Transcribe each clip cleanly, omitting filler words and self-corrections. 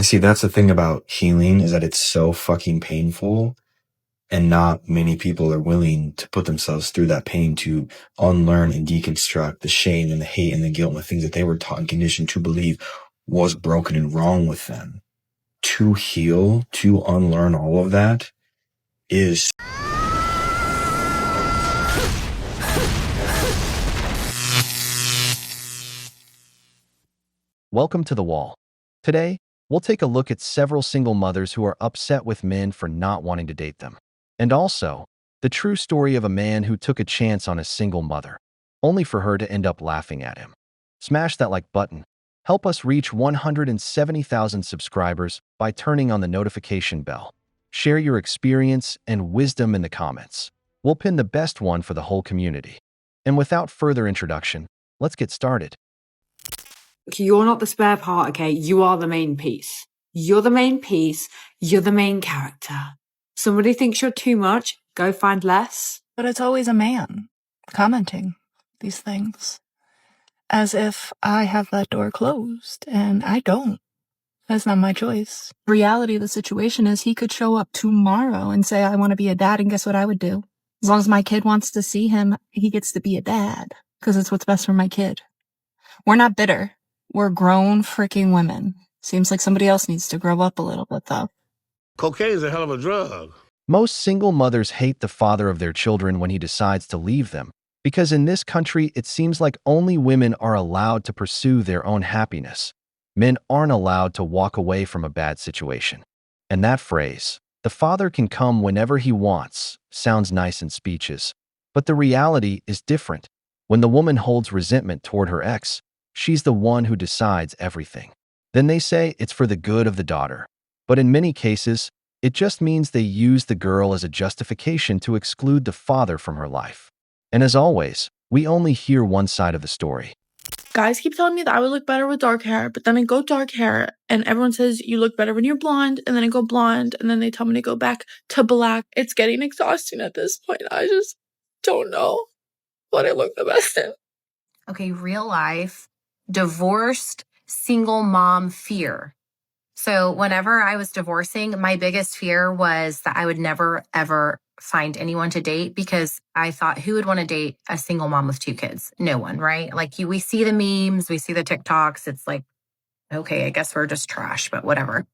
And see, that's the thing about healing, is that it's so fucking painful, and not many people are willing to put themselves through that pain to unlearn and deconstruct the shame and the hate and the guilt and the things that they were taught and conditioned to believe was broken and wrong with them. To heal, to unlearn all of that is... Welcome to The Wall. Today, we'll take a look at several single mothers who are upset with men for not wanting to date them. And also, the true story of a man who took a chance on a single mother, only for her to end up laughing at him. Smash that like button. Help us reach 170,000 subscribers by turning on the notification bell. Share your experience and wisdom in the comments. We'll pin the best one for the whole community. And without further introduction, let's get started. You're not the spare part, okay? You are the main piece. You're the main piece. You're the main character. Somebody thinks you're too much, go find less. But it's always a man commenting these things. As if I have that door closed, and I don't. That's not my choice. Reality of the situation is he could show up tomorrow and say, I want to be a dad, and guess what I would do? As long as my kid wants to see him, he gets to be a dad, because it's what's best for my kid. We're not bitter. We're grown freaking women. Seems like somebody else needs to grow up a little bit, though. Cocaine is a hell of a drug. Most single mothers hate the father of their children when he decides to leave them, because in this country, it seems like only women are allowed to pursue their own happiness. Men aren't allowed to walk away from a bad situation. And that phrase, the father can come whenever he wants, sounds nice in speeches. But the reality is different. When the woman holds resentment toward her ex, she's the one who decides everything. Then they say it's for the good of the daughter. But in many cases, it just means they use the girl as a justification to exclude the father from her life. And as always, we only hear one side of the story. Guys keep telling me that I would look better with dark hair, but then I go dark hair, and everyone says you look better when you're blonde, and then I go blonde, and then they tell me to go back to black. It's getting exhausting at this point. I just don't know what I look the best in. Okay, real life, divorced, single mom fear. So whenever I was divorcing, my biggest fear was that I would never, ever find anyone to date, because I thought, who would want to date a single mom with 2 kids? No one, right? Like we see the memes, we see the TikToks. It's like, okay, I guess we're just trash, but whatever.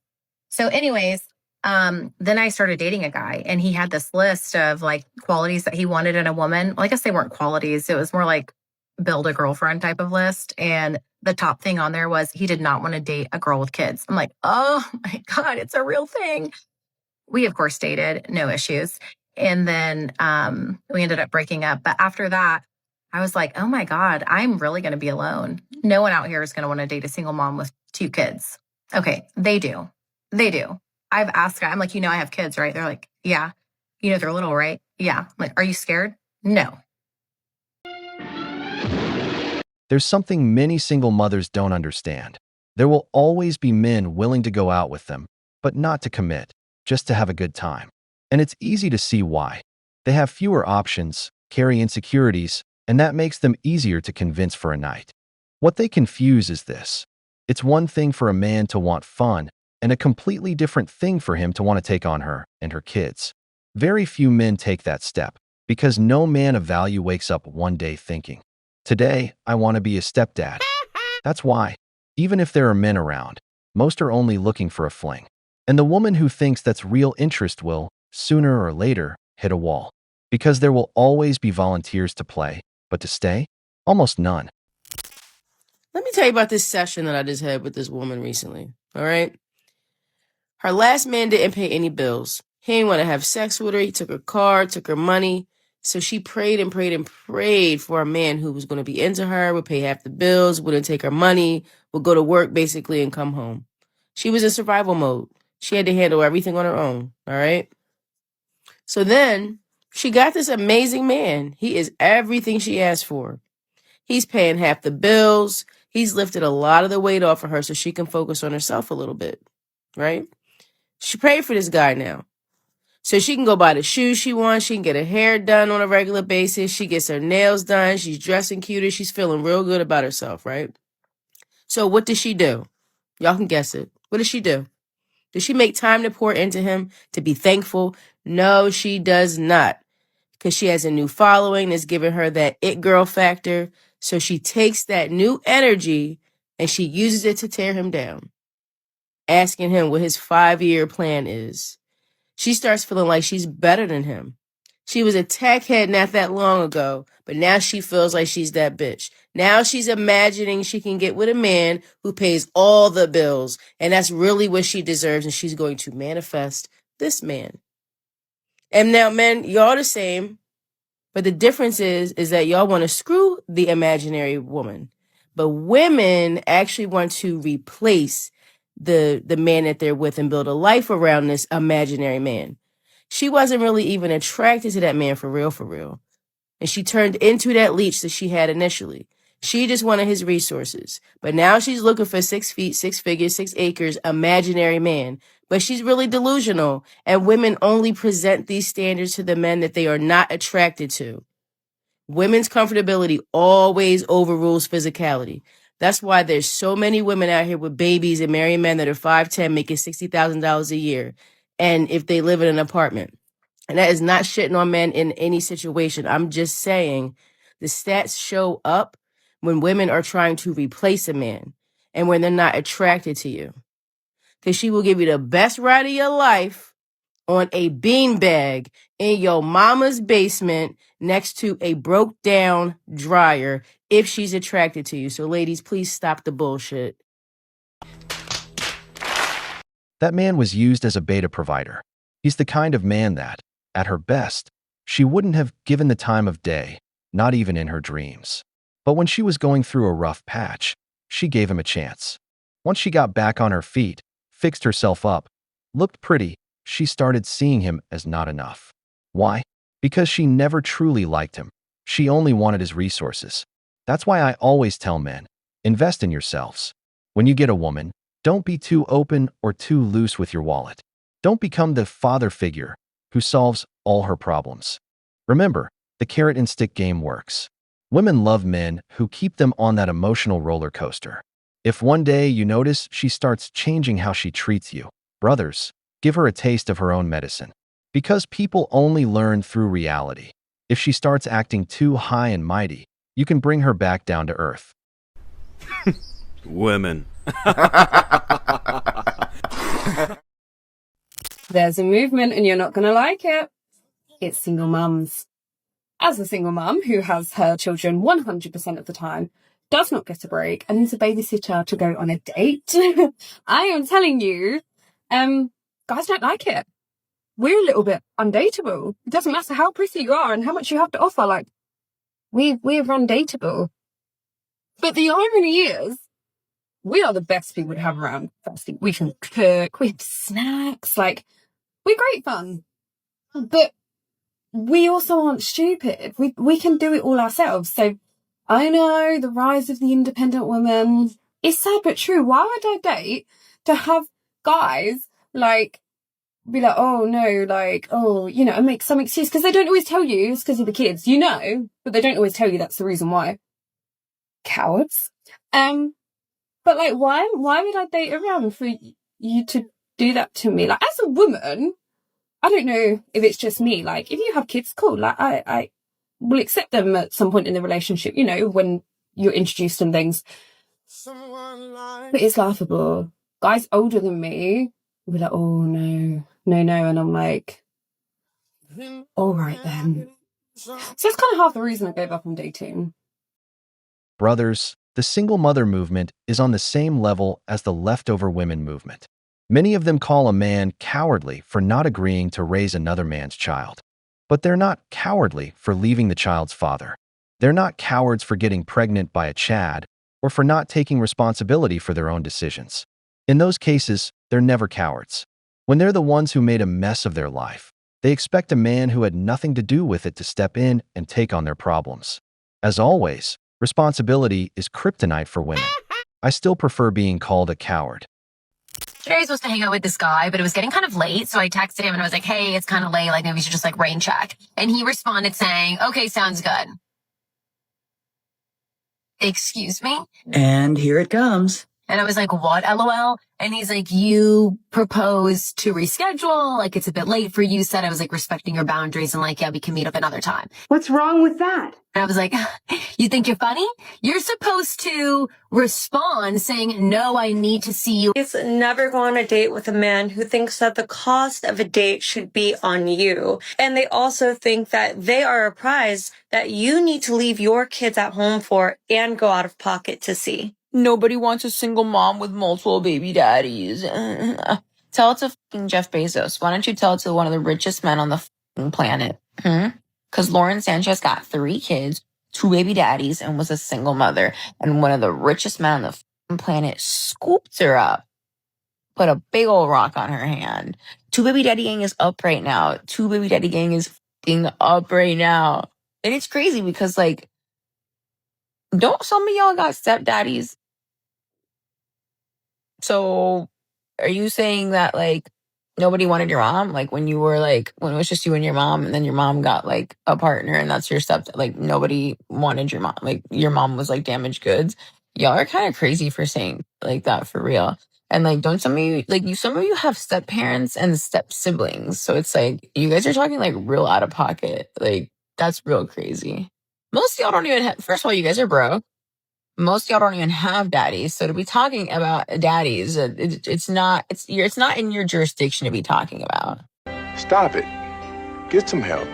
So anyways, then I started dating a guy, and he had this list of like qualities that he wanted in a woman. Well, I guess they weren't qualities. It was more like build a girlfriend type of list. And the top thing on there was he did not want to date a girl with kids. I'm like, oh my God, it's a real thing. We, of course, dated, no issues. And then we ended up breaking up. But after that, I was like, oh my God, I'm really going to be alone. No one out here is going to want to date a single mom with 2 kids. Okay, they do. They do. I've asked, I'm like, I have kids, right? They're like, yeah. They're little, right? Yeah. I'm like, are you scared? No. There's something many single mothers don't understand. There will always be men willing to go out with them, but not to commit, just to have a good time. And it's easy to see why. They have fewer options, carry insecurities, and that makes them easier to convince for a night. What they confuse is this. It's one thing for a man to want fun, and a completely different thing for him to want to take on her and her kids. Very few men take that step, because no man of value wakes up one day thinking, today, I want to be a stepdad. That's why, even if there are men around, most are only looking for a fling. And the woman who thinks that's real interest will, sooner or later, hit a wall. Because there will always be volunteers to play, but to stay, almost none. Let me tell you about this session that I just had with this woman recently, all right? Her last man didn't pay any bills. He didn't want to have sex with her. He took her car, took her money. So she prayed and prayed and prayed for a man who was going to be into her, would pay half the bills, wouldn't take her money, would go to work basically and come home. She was in survival mode. She had to handle everything on her own, all right? So then she got this amazing man. He is everything she asked for. He's paying half the bills. He's lifted a lot of the weight off of her so she can focus on herself a little bit, right? She prayed for this guy now. So she can go buy the shoes she wants. She can get her hair done on a regular basis. She gets her nails done. She's dressing cuter. She's feeling real good about herself, right? So what does she do? Y'all can guess it. What does she do? Does she make time to pour into him, to be thankful? No, she does not. Because she has a new following that's giving her that it girl factor. So she takes that new energy and she uses it to tear him down, asking him what his 5-year plan is. She starts feeling like she's better than him. She was a tackhead not that long ago, but now she feels like she's that bitch. Now she's imagining she can get with a man who pays all the bills, and that's really what she deserves, and she's going to manifest this man. And now, men, y'all the same, but the difference is that y'all want to screw the imaginary woman, but women actually want to replace the man that they're with and build a life around this imaginary man. She wasn't really even attracted to that man for real. And she turned into that leech that she had initially. She just wanted his resources. But now she's looking for 6 feet, 6 figures, 6 acres, imaginary man. But she's really delusional. And women only present these standards to the men that they are not attracted to. Women's comfortability always overrules physicality. That's why there's so many women out here with babies and married men that are 5'10", making $60,000 a year. And if they live in an apartment. And that is not shitting on men in any situation. I'm just saying the stats show up when women are trying to replace a man and when they're not attracted to you. Because she will give you the best ride of your life on a beanbag in your mama's basement next to a broke down dryer if she's attracted to you. So ladies, please stop the bullshit. That man was used as a beta provider. He's the kind of man that, at her best, she wouldn't have given the time of day, not even in her dreams. But when she was going through a rough patch, she gave him a chance. Once she got back on her feet, fixed herself up, looked pretty, she started seeing him as not enough. Why? Because she never truly liked him. She only wanted his resources. That's why I always tell men, invest in yourselves. When you get a woman, don't be too open or too loose with your wallet. Don't become the father figure who solves all her problems. Remember, the carrot and stick game works. Women love men who keep them on that emotional roller coaster. If one day you notice she starts changing how she treats you, brothers, give her a taste of her own medicine. Because people only learn through reality. If she starts acting too high and mighty, you can bring her back down to earth. Women. There's a movement and you're not going to like it. It's single mums. As a single mum who has her children 100% of the time, does not get a break, and is a babysitter to go on a date, I am telling you, guys don't like it. We're a little bit undateable. It doesn't matter how pretty you are and how much you have to offer. Like, we're undateable. But the irony is, we are the best people to have around. Firstly, we can cook, we have snacks, like, we're great fun. But we also aren't stupid. We can do it all ourselves. So I know the rise of the independent woman is sad but true. Why would I date to have guys like be like, oh no, like, oh, you know, and make some excuse? Because they don't always tell you it's because of the kids, you know, but they don't always tell you that's the reason why. Cowards. But like, why would I date around for you to do that to me? Like, as a woman, I don't know if it's just me. Like, if you have kids, cool. Like, I will accept them at some point in the relationship, you know, when you're introduced and things. But it's laughable. Guys older than me will be like, oh no. And I'm like, all right then. So that's kind of half the reason I gave up on dating. Brothers, the single mother movement is on the same level as the leftover women movement. Many of them call a man cowardly for not agreeing to raise another man's child. But they're not cowardly for leaving the child's father. They're not cowards for getting pregnant by a Chad or for not taking responsibility for their own decisions. In those cases, they're never cowards. When they're the ones who made a mess of their life, they expect a man who had nothing to do with it to step in and take on their problems. As always, responsibility is kryptonite for women. I still prefer being called a coward. Today I was supposed to hang out with this guy, but it was getting kind of late, so I texted him and I was like, hey, it's kind of late, like maybe we should just like rain check. And he responded saying, okay, sounds good. Excuse me? And here it comes. And I was like, what, LOL? And he's like, you proposed to reschedule. Like, it's a bit late for you. Said I was like respecting your boundaries and like, yeah, we can meet up another time. What's wrong with that? And I was like, you think you're funny? You're supposed to respond saying, no, I need to see you. It's never go on a date with a man who thinks that the cost of a date should be on you. And they also think that they are a prize that you need to leave your kids at home for and go out of pocket to see. Nobody wants a single mom with multiple baby daddies. Tell it to fucking Jeff Bezos. Why don't you tell it to one of the richest men on the fucking planet? Because Lauren Sanchez got 3 kids, 2 baby daddies, and was a single mother. And one of the richest men on the fucking planet scooped her up, put a big old rock on her hand. 2 baby daddy gang is up right now. 2 baby daddy gang is fucking up right now. And it's crazy because, like, don't some of y'all got stepdaddies? So are you saying that, like, nobody wanted your mom? Like, when you were, like, when it was just you and your mom, and then your mom got, like, a partner, and that's your stepdad, like, nobody wanted your mom. Like, your mom was, like, damaged goods. Y'all are kind of crazy for saying, like, that for real. And, like, don't some of you, like, some of you have step parents and step siblings. So it's like, you guys are talking, like, real out of pocket. Like, that's real crazy. Most of y'all don't even have, first of all, you guys are broke. Most of y'all don't even have daddies. So to be talking about daddies, it's not in your jurisdiction to be talking about. Stop it. Get some help.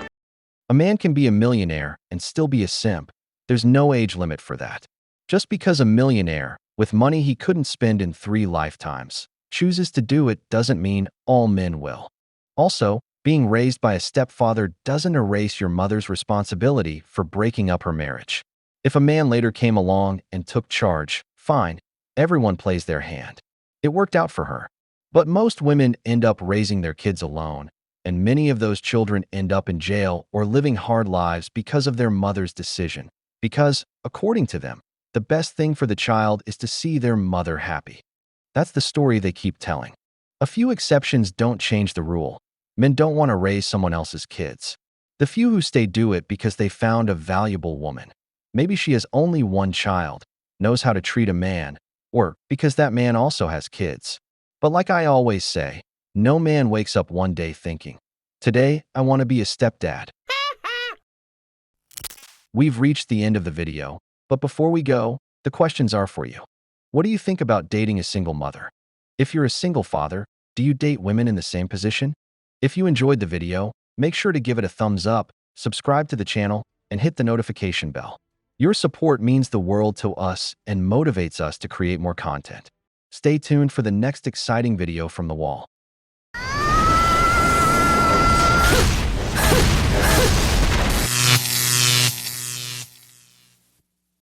A man can be a millionaire and still be a simp. There's no age limit for that. Just because a millionaire, with money he couldn't spend in 3 lifetimes, chooses to do it doesn't mean all men will. Also, being raised by a stepfather doesn't erase your mother's responsibility for breaking up her marriage. If a man later came along and took charge, fine, everyone plays their hand. It worked out for her. But most women end up raising their kids alone, and many of those children end up in jail or living hard lives because of their mother's decision. Because, according to them, the best thing for the child is to see their mother happy. That's the story they keep telling. A few exceptions don't change the rule. Men don't want to raise someone else's kids. The few who stay do it because they found a valuable woman. Maybe she has only 1 child, knows how to treat a man, or because that man also has kids. But like I always say, no man wakes up one day thinking, today I want to be a stepdad. We've reached the end of the video, but before we go, the questions are for you. What do you think about dating a single mother? If you're a single father, do you date women in the same position? If you enjoyed the video, make sure to give it a thumbs up, subscribe to the channel, and hit the notification bell. Your support means the world to us and motivates us to create more content. Stay tuned for the next exciting video from the wall.